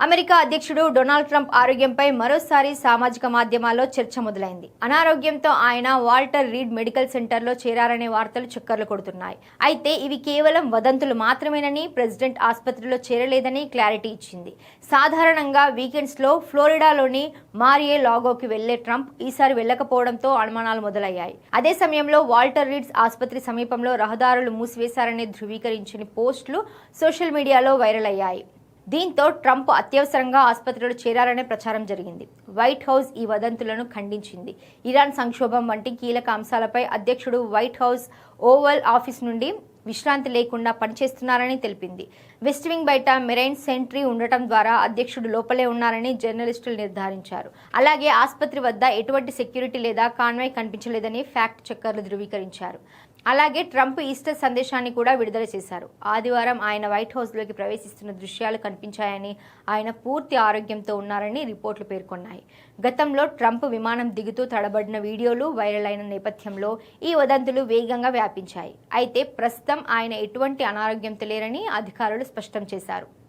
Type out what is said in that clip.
America అధ్యక్షుడు Donald Trump ఆరోగ్యంపై మరోసారి సామాజిక మాధ్యమాల్లో చర్చ మొదలైంది. అనారోగ్యంతో ఆయన వాల్టర్ రీడ్ మెడికల్ సెంటర్లో చేరారనే వార్తలు చక్కర్లు కొడుతున్నాయి. అయితే ఇవి కేవలం వదంతులు మాత్రమేనని, ప్రెసిడెంట్ ఆసుపత్రిలో చేరలేదని క్లారిటీ ఇచ్చింది. సాధారణంగా వీకెండ్స్లో ఫ్లోరిడాలోని మారియే లాగోకి వెళ్లే ట్రంప్ ఈసారి వెళ్లకపోవడంతో అనుమానాలు మొదలయ్యాయి. అదే సమయంలో వాల్టర్ రీడ్ ఆసుపత్రి సమీపంలో రహదారులు మూసివేశారని ధృవీకరించిన పోస్టులు సోషల్ మీడియాలో వైరల్ అయ్యాయి. దీంతో ట్రంప్ అత్యవసరంగా ఆసుపత్రిలో చేరారనే ప్రచారం జరిగింది. వైట్ హౌస్ ఈ వదంతులను ఖండించింది. ఇరాన్ సంక్షోభం వంటి కీలక అంశాలపై అధ్యక్షుడు వైట్ హౌస్ ఓవల్ ఆఫీస్ నుండి విశ్రాంతి లేకుండా పనిచేస్తున్నారని తెలిపింది. వెస్ట్ వింగ్ బయట మెరైన్ సెంట్రీ ఉండటం ద్వారా అధ్యక్షుడు లోపలే ఉన్నారని జర్నలిస్టులు నిర్ధారించారు. అలాగే ఆసుపత్రి వద్ద ఎటువంటి సెక్యూరిటీ లేదా కాన్వాయ్ కనిపించలేదని ఫ్యాక్ట్ చెక్కర్లు ధృవీకరించారు. అలాగే ట్రంప్ ఈస్టర్ సందేశాన్ని కూడా విడుదల చేశారు. ఆదివారం ఆయన వైట్ హౌస్లోకి ప్రవేశిస్తున్న దృశ్యాలు కనిపించాయని, ఆయన పూర్తి ఆరోగ్యంతో ఉన్నారని రిపోర్టులు పేర్కొన్నాయి. గతంలో ట్రంప్ విమానం దిగుతూ తడబడిన వీడియోలు వైరల్ అయిన నేపథ్యంలో ఈ వదంతులు వేగంగా వ్యాపించాయి. అయితే ప్రస్తుతం ఆయన ఎటువంటి అనారోగ్యంతో లేరని అధికారులు స్పష్టం చేశారు.